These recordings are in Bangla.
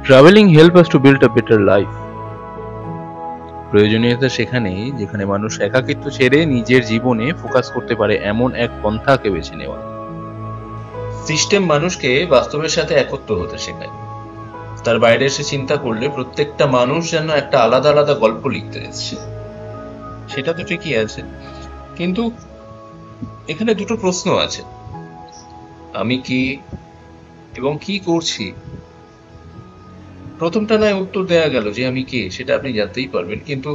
Traveling help us to build a better life. প্রয়োজনীয়তা সেখানেই যেখানে মানুষ একাকিত্ব ছেড়ে নিজের জীবনে ফোকাস করতে পারে এমন এক পন্থাকে বেছে নেওয়া। সিস্টেম মানুষকে বাস্তবের সাথে একত্র হতে শেখায়। তার বাইরে এসে চিন্তা করলে প্রত্যেকটা মানুষ যেন একটা আলাদা আলাদা গল্প লিখতে এসেছে। সেটা তো ঠিকই আছে, কিন্তু এখানে দুটো প্রশ্ন আছে, আমি কি এবং কি করছি। প্রথমটা নয় উত্তর দেয়া গেল যে আমি কে সেটা আপনি জানতেই পারবেন, কিন্তু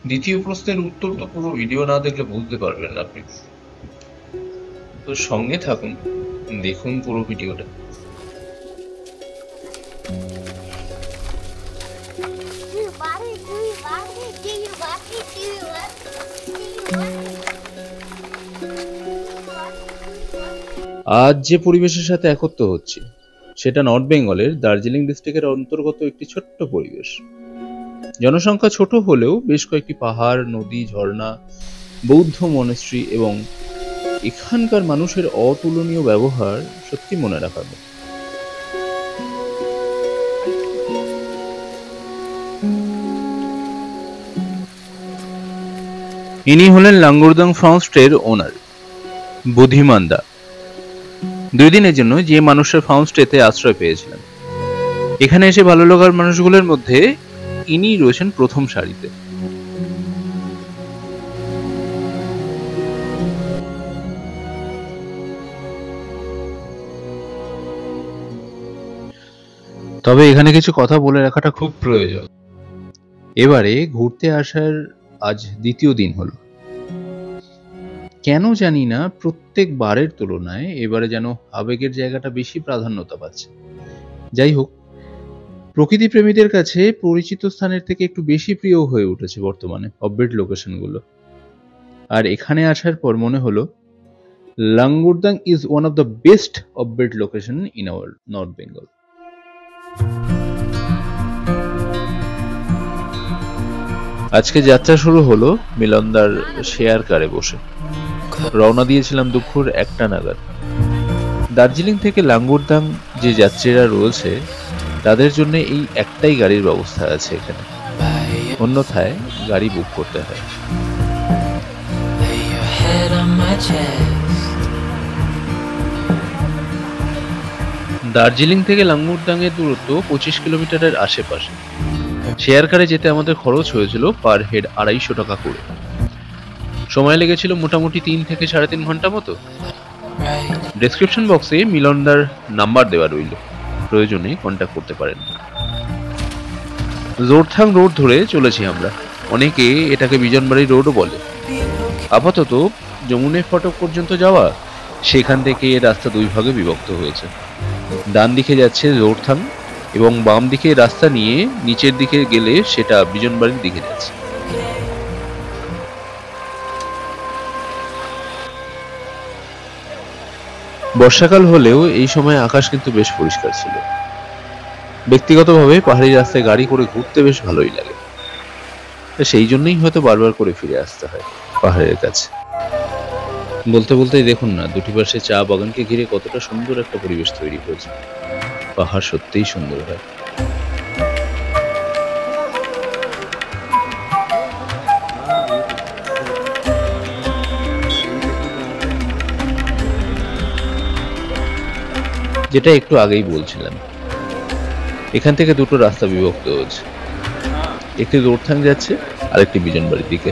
দ্বিতীয় প্রশ্নের উত্তর তো পুরো ভিডিও না দেখলে বুঝতে পারবেন না আপনি। তো সঙ্গে থাকুন, দেখুন পুরো ভিডিওটা। আজ যে পরিবেশের সাথে একত্র হচ্ছে সেটা নর্থ বেঙ্গলের দার্জিলিং ডিস্ট্রিক্টের অন্তর্গত একটি ছোট্ট পরিবেশ। জনসংখ্যা ছোট হলেও বেশ কয়েকটি পাহাড়, নদী, ঝর্ণা, বৌদ্ধ মনেস্ট্রি এবং এখানকার মানুষের অতুলনীয় ব্যবহার সত্যি মনে রাখার মতো। ইনি হলেন লাঙ্গুরদাং ফার্ম স্টের ওনার বুদ্ধিমান দা। 2 দিনের জন্য যে মানুষের ফার্ম স্টেতে আশ্রয় পেয়েছিলেন। এখানে এসে ভালো লাগার মানুষগুলোর মধ্যে ইনি রয়েছেন প্রথম সারিতে। তবে এখানে কিছু কথা বলে রাখাটা খুব প্রয়োজন। এবারে ঘুরতে আসার আজ দ্বিতীয় দিন হলো। কেন জানি না প্রত্যেক বারের তুলনায় এবারে যেন আবেগের জায়গাটা বেশি প্রাধান্যতা পাচ্ছে। যাই হোক, প্রকৃতি প্রেমীদের কাছে পরিচিত স্থানের থেকে একটু বেশি প্রিয় হয়ে উঠেছে বর্তমানে অফবিট লোকেশনগুলো। আর এখানে আসার পর মনে হলো Langurdang is one of the best offbeat location in our North Bengal. আজকে যাত্রা শুরু হলো মিলনদার শেয়ার কারে বসে। রওনা দিয়েছিলাম দুপুর 1টা নাগাদ। দার্জিলিং থেকে লাঙ্গুরদাং যে যাত্রীরা রয়েছে তাদের জন্য এই একটাই গাড়ির ব্যবস্থা আছে এখানে, অন্যথায় গাড়ি বুক করতে হয়। দার্জিলিং থেকে লাঙ্গুরদাং এর দূরত্ব 25 কিলোমিটারের আশেপাশে। শেয়ার কারে যেতে আমাদের খরচ হয়েছিল পার হেড 250 টাকা করে। সময় লেগেছিল মোটামুটি 3 থেকে 3.5 ঘন্টা মতো। ডেসক্রিপশন বক্সে মিলনদার নাম্বার দেওয়া রইল, প্রয়োজনে কন্ট্যাক্ট করতে পারেন। জোরথাং রোড ধরে চলেছি আমরা, অনেকে এটাকে বিজনবাড়ি রোডও বলে। আপাতত যমুনে ফটক পর্যন্ত যাওয়া, সেখান থেকে রাস্তা 2 ভাগে বিভক্ত হয়েছে। ডান দিকে যাচ্ছে জোরথাং এবং বাম দিকে রাস্তা নিয়ে নিচের দিকে গেলে সেটা বিজনবাড়ির দিকে যাচ্ছে। বর্ষাকাল হলেও এই সময় আকাশ কিন্তু বেশ পরিষ্কার ছিল। ব্যক্তিগতভাবে পাহাড়ি রাস্তায় গাড়ি করে ঘুরতে বেশ ভালোই লাগে, সেই জন্যই হয়তো বারবার করে ফিরে আসতে হয় পাহাড়ের কাছে। বলতে বলতেই দেখুন না, দুটি পাশে চা বাগানকে ঘিরে কতটা সুন্দর একটা পরিবেশ তৈরি হয়েছে। পাহাড় সত্যিই সুন্দর হয়। যেটা একটু আগেই বলছিলাম, এখান থেকে দুটো রাস্তা বিভক্ত হয়েছে, একটি জোরথাং যাচ্ছে আর একটি বিজনবাড়ির দিকে।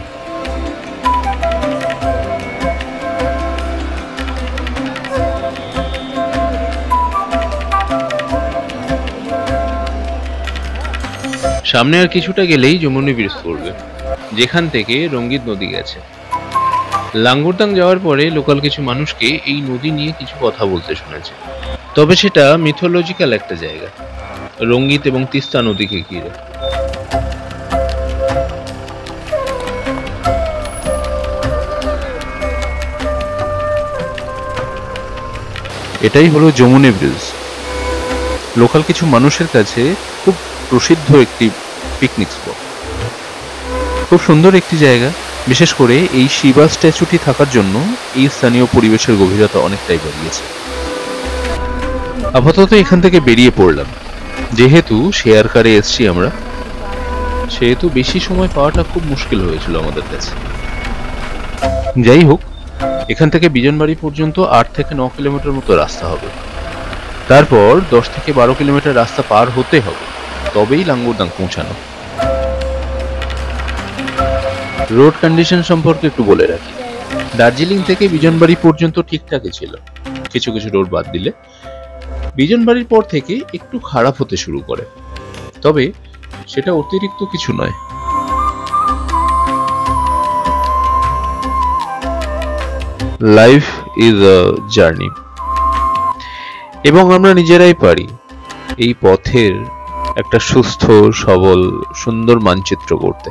সামনে আর কিছুটা গেলেই যমুনা ব্রিজ পড়বে, যেখান থেকে রঙ্গিত নদী গেছে। লাঙ্গুরদাং যাওয়ার পরে লোকাল কিছু মানুষকে এই নদী নিয়ে কিছু কথা বলতে শুনেছে, তবে সেটা মিথোলজিক্যাল একটা জায়গা, রঙ্গিত এবং তিস্তা নদীকে ঘিরে। এটাই হলো যমুনা ব্রিজ। লোকাল কিছু মানুষের কাছে খুব প্রসিদ্ধ একটি পিকনিক স্পট। খুব সুন্দর একটি জায়গা, বিশেষ করে এই শিবা স্ট্যাচুটি থাকার জন্য এই স্থানীয় পরিবেশের গভীরতা অনেকটাই বাড়িয়েছে। আপাতত এখান থেকে বেরিয়ে পড়লাম। যেহেতু শেয়ার কারে এসছি আমরা, সেহেতু বেশি সময় পাওয়াটা খুব মুশকিল হয়েছিল আমাদের কাছে। যাই হোক, এখান থেকে বিজনবাড়ি পর্যন্ত 8 থেকে 9 কিলোমিটার মতো রাস্তা হবে। তারপর 10 থেকে 12 কিলোমিটার রাস্তা পার হতে হবে, তবেই লাঙ্গরদাং পৌঁছানো। রোড কন্ডিশন সম্পর্কে একটু বলে রাখি। দার্জিলিং থেকে বিজনবাড়ি পর্যন্ত ঠিকঠাকই ছিল, কিছু কিছু রোড বাদ দিলে। বিজনবাড়ির পর থেকে একটু খারাপ হতে শুরু করে, তবে সেটা অতিরিক্ত কিছু নয়। লাইফ ইজ আ জার্নি, এবং আমরা নিজেরাই পারি এই পথের একটা সুস্থ, সবল, সুন্দর মানচিত্র করতে।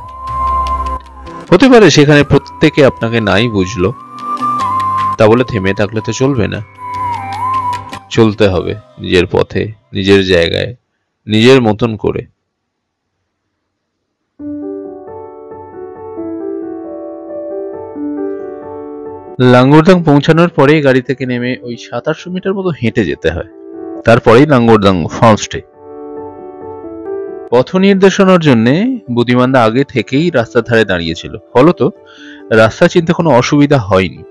হতে পারে সেখানে প্রত্যেকে আপনাকে নাই বুঝলো, তা বলে থেমে থাকলে তো চলবে না। চলতে হবে নিজের পথে, নিজের জায়গায়, নিজের মতন করে। লাঙ্গরদাং পৌঁছানোর পরে গাড়ি থেকে নেমে ওই 700-800 মিটার মতো হেঁটে যেতে হয়, তারপরেই লাঙ্গরদাং ফার্মস্টে। পথ নির্দেশনার জন্য বুদ্ধিমানদা আগে থেকেই রাস্তার ধারে দাঁড়িয়েছিল, ফলত রাস্তা চিনতে কোনো অসুবিধা হয়নি।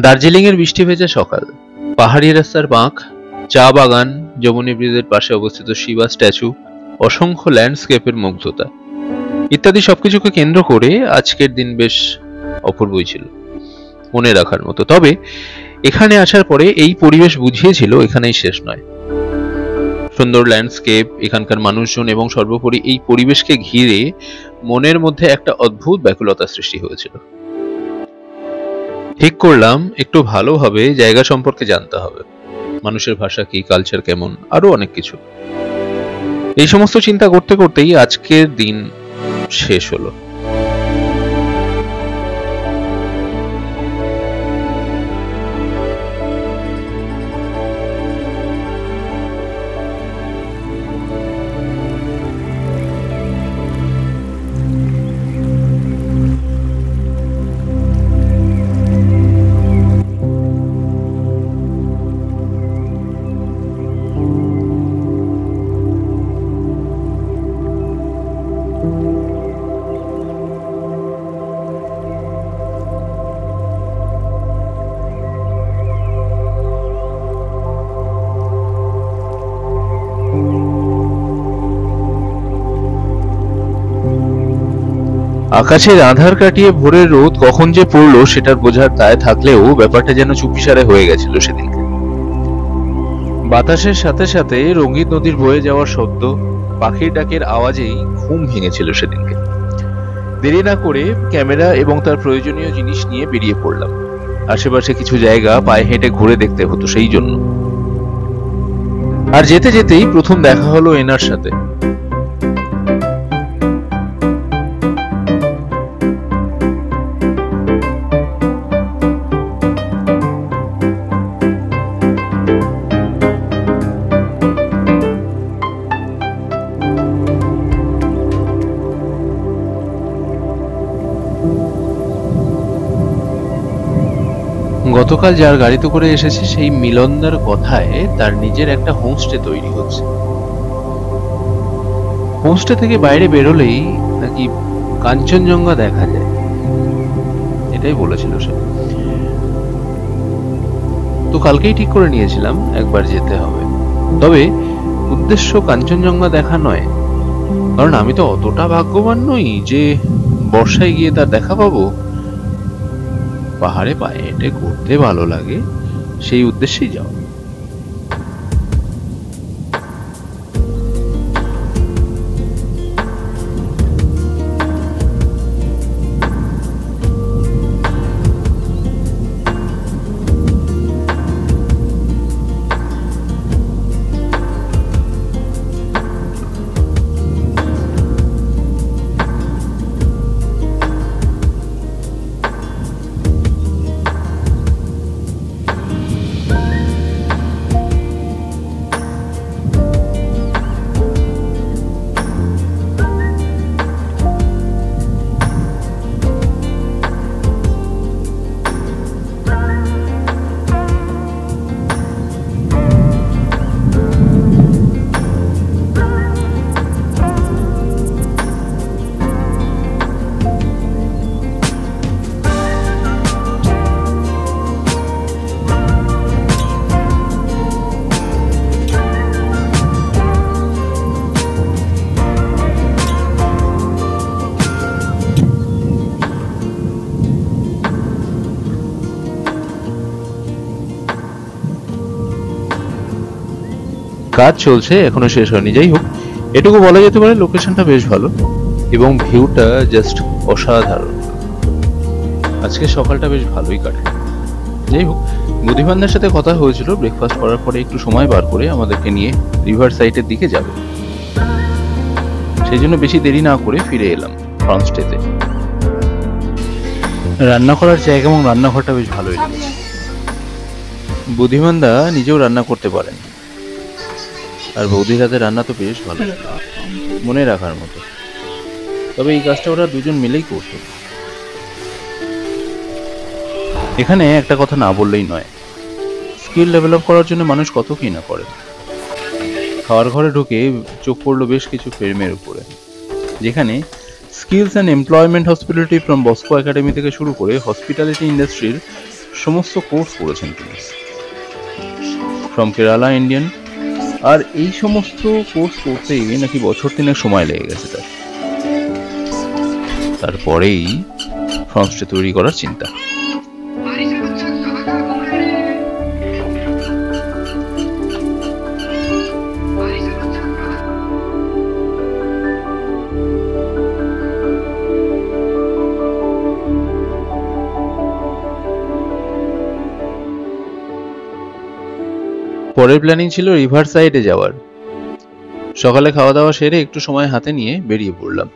দার্জিলিং এর বৃষ্টি ভেজা সকাল, পাহাড়ি রাস্তার বাঁক, চা বাগান, যমুনা ব্রিজের পাশে অবস্থিত শিবা স্ট্যাচু, অসংখ্য ল্যান্ডস্কেপের মুগ্ধতা ইত্যাদি সবকিছুকে কেন্দ্র করে আজকের দিন বেশ অপূর্বই ছিল, মনে রাখার মতো। তবে এখানে আসার পরে এই পরিবেশ বুঝিয়েছিল এখানেই শেষ নয়। সুন্দর ল্যান্ডস্কেপ, এখানকার মানুষজন এবং সর্বোপরি এই পরিবেশকে ঘিরে মনের মধ্যে একটা অদ্ভুত ব্যাকুলতা সৃষ্টি হয়েছিল। ঠিক করলাম একটু ভালোভাবে জায়গা সম্পর্কে জানতে হবে, মানুষের ভাষা কি, কালচার কেমন, আরো অনেক কিছু। এই সমস্ত চিন্তা করতে করতেই আজকের দিন শেষ হলো। আকাশের আধার কাটিয়ে ভোরের রোদ কখন যে পড়লো সেটার বোঝার দায় থাকলেও ব্যাপারটা যেন চুপিসারে হয়ে গেছিল সেদিনকে। বাতাসের সাথে সাথে রঙিন নদীর বয়ে যাওয়ার শব্দ, পাখির ডাকের আওয়াজেই ঘুম ভেঙেছিল সেদিনকে। দেরি না করে ক্যামেরা এবং তার প্রয়োজনীয় জিনিস নিয়ে বেরিয়ে পড়লাম। আশেপাশে কিছু জায়গা পায়ে হেঁটে ঘুরে দেখতে হতো সেই জন্য। আর যেতে যেতেই প্রথম দেখা হলো এনার সাথে। গতকাল যার গাড়িতে করে এসেছে সেই মিলনদার কথায় তার নিজের একটা হোমস্টে তৈরি হচ্ছে। হোমস্টে থেকে বাইরে বেরোলেই নাকি কাঞ্চনজঙ্ঘা দেখা যায়, এটাই বলেছিল সে। তো কালকেই ঠিক করে নিয়েছিলাম একবার যেতে হবে, তবে উদ্দেশ্য কাঞ্চনজঙ্ঘা দেখা নয়, কারণ আমি তো অতটা ভাগ্যবান নই যে বর্ষায় গিয়ে তার দেখা পাবো। পাহাড়ে পায়ে হেঁটে ঘুরতে ভালো লাগে, সেই উদ্দেশ্যেই যাও। কাজ চলছে, এখনো শেষ হয়নি। যাই হোক, এটুকু বলা যেতে পারে লোকেশনটা বেশ ভালো এবং ভিউটা জাস্ট অসাধারণ। আজকে সকালটা বেশ ভালোই কাটে। যাই হোক, বুদ্ধিমানদের সাথে কথা হয়েছিল ব্রেকফাস্ট করার পরে একটু সময় বার করে আমাদেরকে নিয়ে রিভার সাইডের দিকে যাবে। সেই জন্য বেশি দেরি না করে ফিরে এলাম ফার্ম স্টেতে। রান্না করার জায়গা এবং রান্নাঘরটা বেশ ভালোই লেগেছে। বুদ্ধিমানদা নিজেও রান্না করতে পারেন, আর বৌদির হাতে রান্না তো বেশ ভালো, মনে রাখার মতো। তবে এই কাজটা ওরা দুজন মিলেই করতো। এখানে একটা কথা না বললেই নয়, স্কিল ডেভেলপ করার জন্য মানুষ কত কি না করে। খাওয়ার ঘরে ঢুকে চোখ পড়লো বেশ কিছু ফ্রেমের উপরে, যেখানে skills and employment hospitality from Bosco academy থেকে শুরু করে হসপিটালিটি ইন্ডাস্ট্রির সমস্ত কোর্স করেছেন তিনি, ফ্রম কেরালা ইন্ডিয়ান। আর এই সমস্ত কোর্স করতেই নাকি বছর 3 সময় লেগে গেছে তার। তারপরেই ফার্মস্টে তৈরি করার চিন্তা। পরের প্ল্যানিং ছিল রিভার সাইডে যাওয়ার। সকালে খাওয়া দাওয়া সেরে একটু সময় হাতে নিয়ে বেরিয়ে পড়লাম।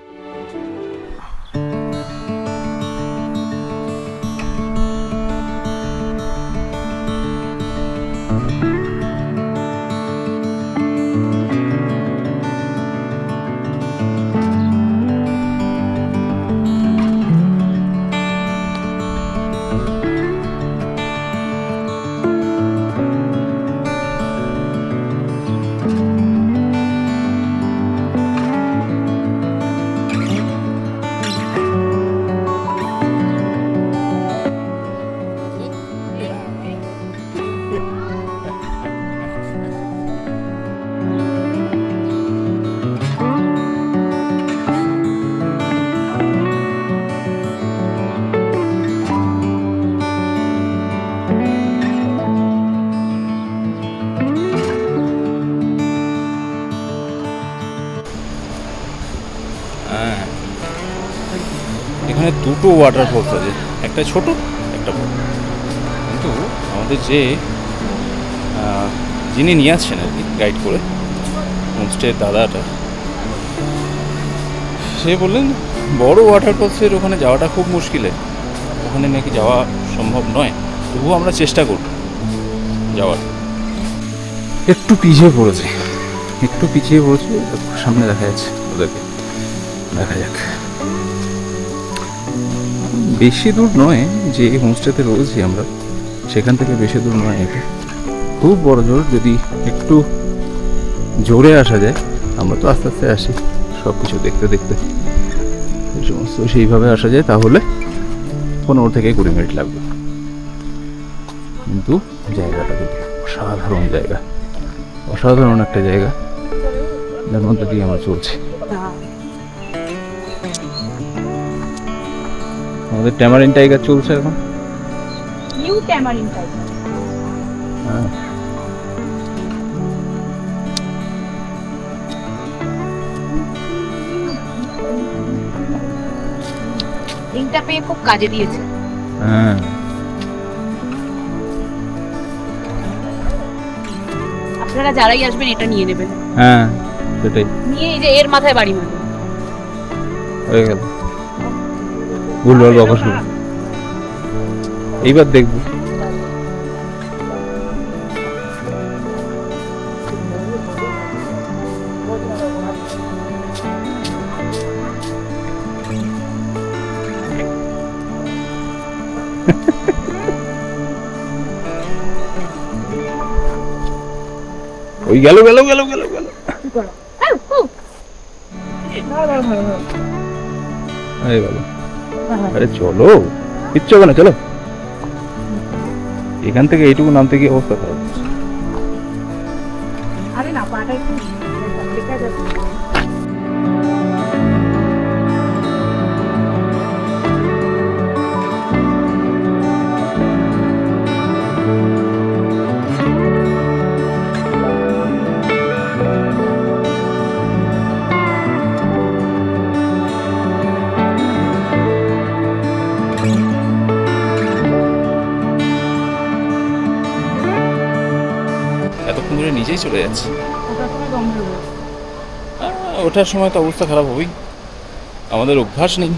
এখানে দুটো ওয়াটারফলস আছে, একটা ছোট একটা বড়। কিন্তু আমাদের যিনি নিয়ে আসছেন আর কি গাইড করে, হোমস্টে দাদাটা, সে বললেন বড় ওয়াটারফলসের ওখানে যাওয়াটা খুব মুশকিলে, ওখানে নাকি যাওয়া সম্ভব নয়। তবুও আমরা চেষ্টা করব যাওয়ার। একটু পিছিয়ে পড়েছে, সামনে দেখা যাচ্ছে ওদেরকে, দেখা যাক। বেশি দূর নয়, যে হোমস্টেতে রয়েছি আমরা সেখান থেকে বেশি দূর নয় এটা। খুব বড় জোর যদি একটু জোরে আসা যায়, আমরা তো আস্তে আস্তে আসি সব কিছু দেখতে দেখতে, সমস্ত সেইভাবে আসা যায় তাহলে 15 থেকে 20 মিনিট লাগবে। কিন্তু জায়গাটা দেখি অসাধারণ জায়গা, অসাধারণ একটা জায়গা যার মধ্যে দিয়ে আমরা চলছি। আমাদের ট্যামারিন টাইগার চলছে এখন, নিউ ট্যামারিন টাইগার। হ্যাঁ, লিংকটা পেয়ে খুব কাজে দিয়েছে। হ্যাঁ, আপনারা যারাই আসবেন এটা নিয়ে নেবেন। হ্যাঁ সেটাই, নিয়ে এই যে এর মাথায় বাড়ি মারবেন, হয়ে গেল। ভুলভাল বকা শুরু, এইবার দেখবো। ওই গেল গেল গেল গেল গেল। আরে চলো, কিচ্ছু হবে না, চলো। এখান থেকে এইটুকু নামতে গিয়ে অবস্থা খারাপ। আরে না, পাটা একটু দেখা যাচ্ছে। করে নিজেই চলে যাচ্ছে। ওটার সময় দম ধরবে। ওঠার সময় তো অবস্থা খারাপ হবেই, আমাদের অভ্যাস নেই,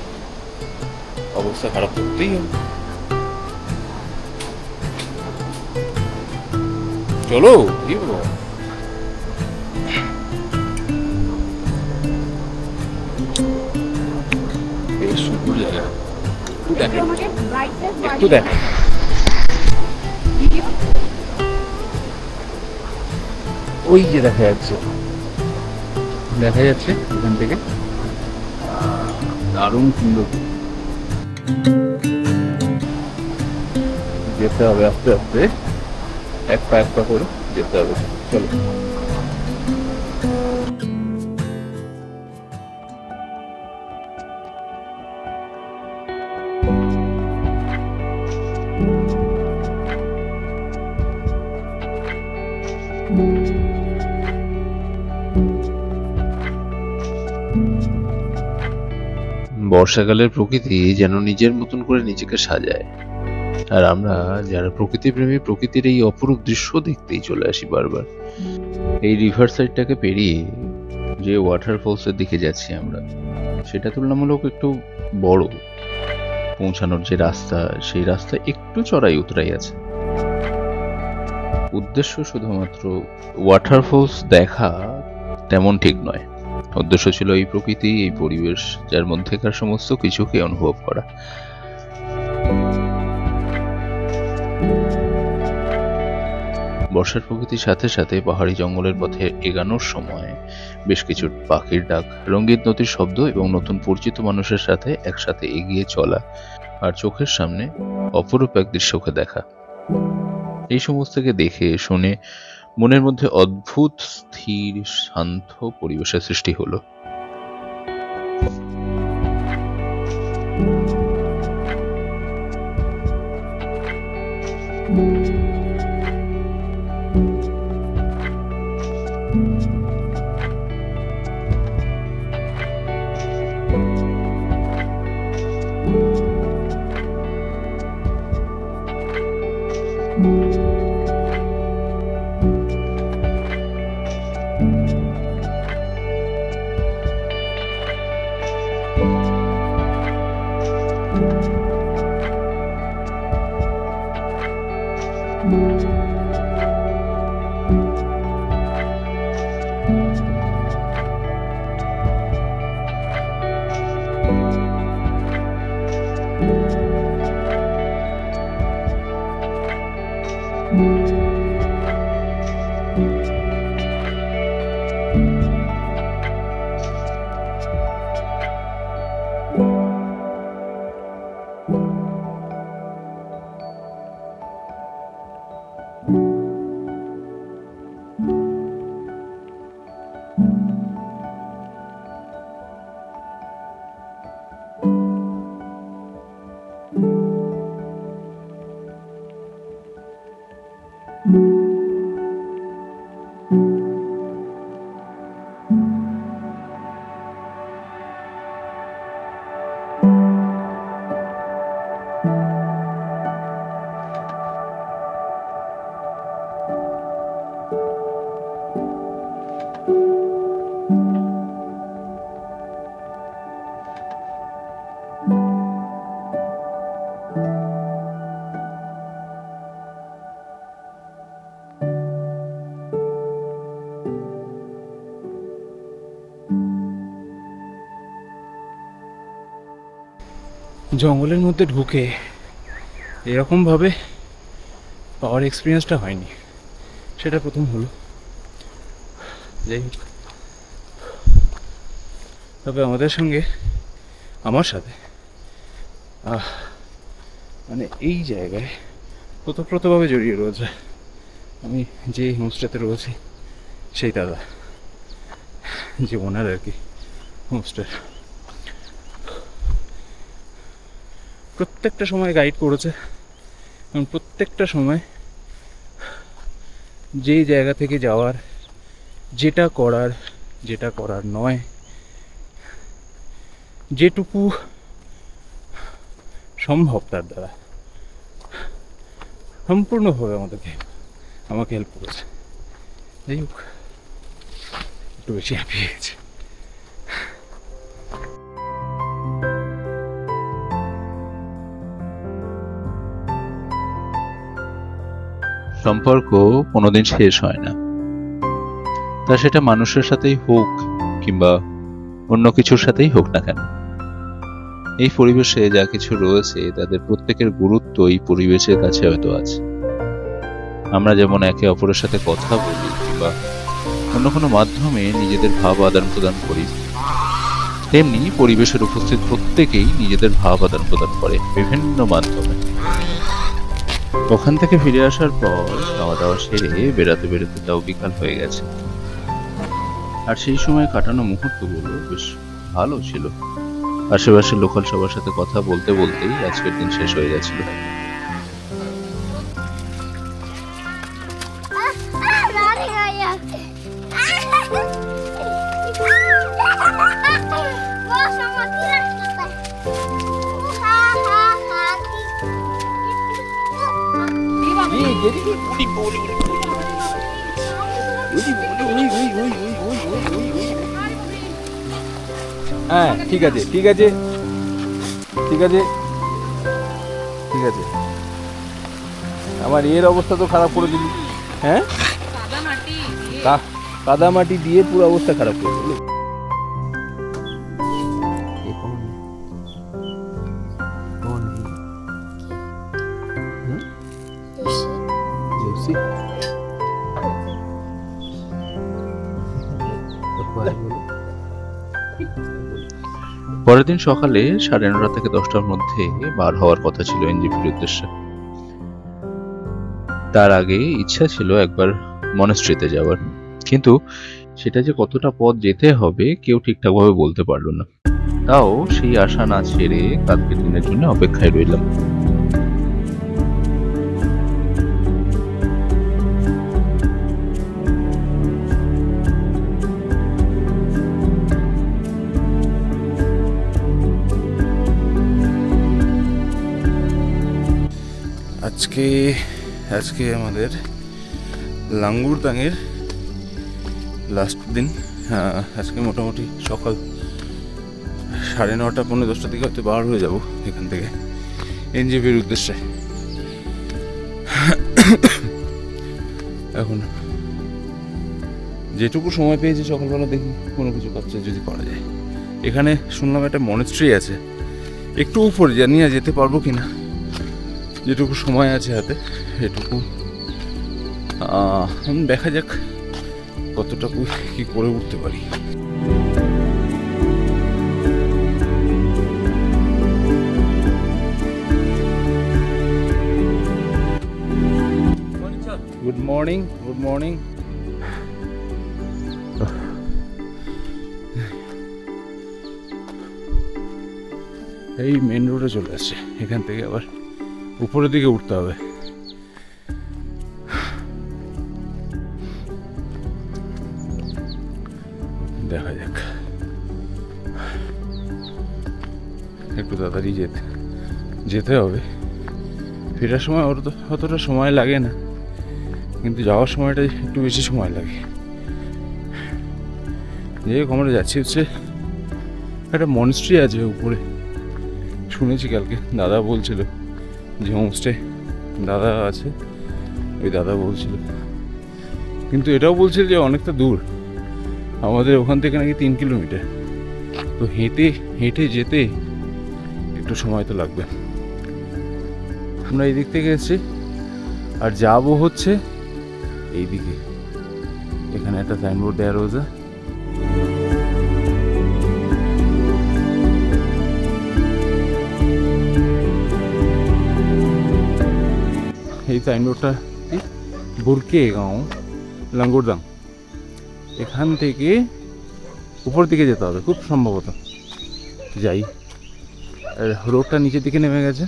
অবস্থা খারাপ করতেই হবে। চলো বেশ সুন্দর জায়গা, একটু দেখ। ওই যে দেখা যাচ্ছে এখান থেকে, দারুণ সুন্দর। যেতে হবে আস্তে আস্তে, এক পা করে যেতে হবে। চলো। বর্ষাকালের প্রকৃতি যেন নিজের মতন করে নিজেকে সাজায়, আর আমরা যারা প্রকৃতি প্রেমী প্রকৃতির এই অপরূপ দৃশ্য দেখতেই চলে আসি বারবার। এই রিভার সাইডটাকে পেরিয়ে যে ওয়াটারফলসের দিকে যাচ্ছি আমরা, সেটা তুলনামূলক একটু বড়। পৌঁছানোর যে রাস্তা, সেই রাস্তা একটু চড়াই উতরাই আছে। উদ্দেশ্য শুধুমাত্র ওয়াটারফলস দেখা তেমন ঠিক নয়, উদ্দেশ্য ছিল এই প্রকৃতি, এই পরিবেশ, যার মধ্যেকার সমস্ত কিছুকে অনুভব করা। বর্ষার প্রকৃতির সাথে সাথে পাহাড়ি জঙ্গলের পথে এগানোর সময় বেশ কিছু পাখির ডাক, রঙিন নদীর শব্দ এবং নতুন পরিচিত মানুষের সাথে একসাথে এগিয়ে চলা, আর চোখের সামনে অপরূপ এক দৃশ্যকে দেখা। এই সমস্তকে দেখে শুনে মনের মধ্যে অদ্ভুত স্থির শান্ত পরিবেশের সৃষ্টি হলো। জঙ্গলের মধ্যে ঢুকে এরকমভাবে পাওয়ার এক্সপিরিয়েন্সটা হয়নি, সেটা প্রথম হলো। যাই হোক, তবে আমার সাথে মানে এই জায়গায় ওতপ্রোতভাবে জড়িয়ে রয়েছে আমি যে হোমস্টেতে রয়েছি সেই দাদা, যে ওনার আর কি হোমস্টের। প্রত্যেকটা সময় গাইড করেছে এবং প্রত্যেকটা সময় যেই জায়গা থেকে যাওয়ার, যেটা করার নয়, যেটুকু সম্ভব তার দ্বারা সম্পূর্ণভাবে আমাকে হেল্প করেছে। যাই হোক, একটু বেশি হ্যাপি হয়েছে। সম্পর্ক কোনোদিন শেষ হয় না, তা সেটা মানুষের সাথেই হোক কিংবা অন্য কিছুর সাথেই হোক না কেন। এই পরিবেশে যা কিছু রয়েছে তাদের প্রত্যেকের গুরুত্ব এই পরিবেশের কাছে হয়তো আছে। আমরা যেমন একে অপরের সাথে কথা বলি কিংবা অন্য কোনো মাধ্যমে নিজেদের ভাব আদান প্রদান করি, তেমনি পরিবেশের উপস্থিত প্রত্যেকেই নিজেদের ভাব আদান প্রদান করে বিভিন্ন মাধ্যমে। ওখান থেকে ফিরে আসার পর খাওয়া দাওয়া সেরে বেড়াতে বেড়াতে তাও বিকাল হয়ে গেছে। আর সেই সময় কাটানো মুহূর্তগুলো বেশ ভালো ছিল। আশেপাশের লোকাল সবার সাথে কথা বলতে বলতেই আজকের দিন শেষ হয়ে গেছিল। হ্যাঁ, ঠিক আছে ঠিক আছে ঠিক আছে ঠিক আছে। আমার এর অবস্থা তো খারাপ করে দিলি। হ্যাঁ, কাদা মাটি দিয়ে পুরো অবস্থা খারাপ করে দিলি। পরের দিন সকালে 9:30 থেকে 10টার মধ্যে বার হওয়ার কথা ছিল এনজিপির উদ্দেশ্যে। তার আগে ইচ্ছা ছিল একবার মনাস্ট্রিতে যাওয়ার, কিন্তু সেটা যে কতটা পথ যেতে হবে কেউ ঠিকঠাকভাবে বলতে পারলো না। তাও সেই আশা না ছেড়ে কালকের দিনের জন্য অপেক্ষায় রইলাম। আজকে আমাদের লাঙ্গুরদাংয়ের লাস্ট দিন। আজকে মোটামুটি সকাল 9:30 পৌনে 10টার দিকে হয়তো বার হয়ে যাব এখান থেকে এনজিপির উদ্দেশ্যে। এখন যেটুকু সময় পেয়েছি সকালবেলা দেখি কোনো কিছু কাজটা যদি করা যায়। এখানে শুনলাম একটা মনেস্ট্রি আছে একটু উপরে, জানি না যেতে পারবো কিনা। যেটুকু সময় আছে হাতে এটুকু দেখা যাক কতটুকু কি করে উঠতে পারি। Good morning, good morning. এই মেন রোডে চলে আসছে, এখান থেকে আবার উপরের দিকে উঠতে হবে। দেখা যাক, একটু তাড়াতাড়ি যেতে হবে। ফেরার সময় অতটা সময় লাগে না, কিন্তু যাওয়ার সময়টা একটু বেশি সময় লাগে। যাই হোক, আমরা যাচ্ছি হচ্ছে একটা মনস্ট্রি আছে উপরে, শুনেছি কালকে দাদা বলছিল যে হোমস্টে দাদা আছে, ওই দাদা বলছিল। কিন্তু এটাও বলছিল যে অনেকটা দূর, আমাদের ওখান থেকে নাকি 3 কিলোমিটার। তো হেঁটে যেতে একটু সময় তো লাগবে। আমরা এই দিক থেকে এসেছি আর যাবো হচ্ছে এই দিকে। এখানে একটা সাইনবোর্ড দেওয়া রয়েছে, এই সাইনবোর্ডটা কি বুরকে গাঁও লাঙ্গুরদাং। এখান থেকে উপর দিকে যেতে হবে খুব সম্ভবত। যাই, রোডটা নিচের দিকে নেমে গেছে।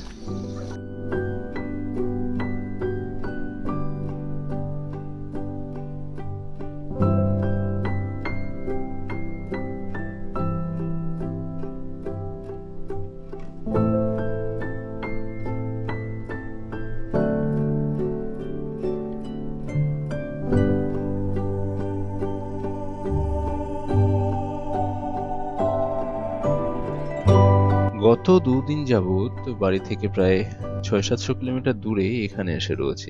গত 2 দিন যাবৎ বাড়ি থেকে প্রায় 600-700 কিলোমিটার দূরে এখানে এসে রয়েছি।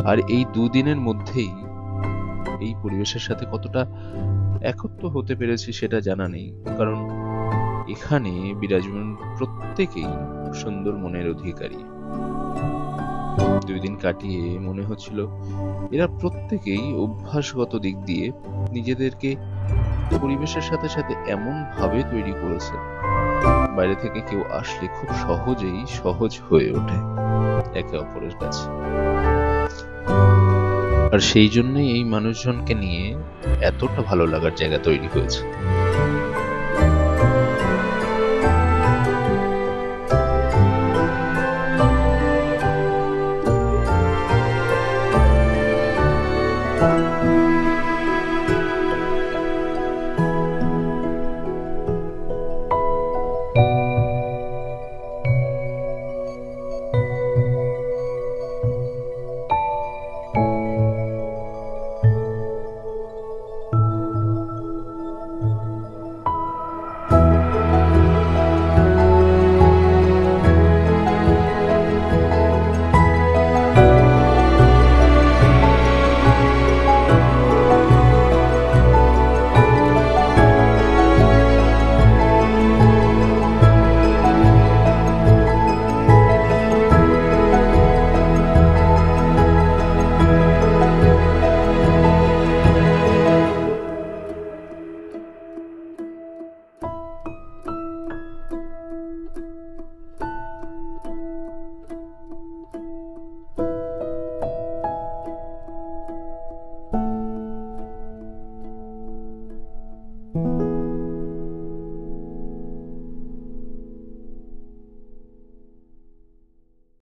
আর এই 2 দিনের মধ্যেই এই পরিবেশের সাথে কতটা একত্র হতে পেরেছি সেটা জানা নেই, কারণ এখানে বিরাজমান প্রত্যেকেই সুন্দর মনের অধিকারী। 2 দিন কাটিয়ে মনে হচ্ছিল এরা প্রত্যেকেই অভ্যাসগত দিক দিয়ে নিজেদেরকে পরিবেশের সাথে সাথে এমন ভাবে তৈরি করেছে, বাইরে থেকে কেউ আসলে খুব সহজেই সহজ হয়ে ওঠে একে অপরের কাছে। আর সেই জন্যই এই মানুষজনকে নিয়ে এতটা ভালো লাগার জায়গা তৈরি হয়েছে।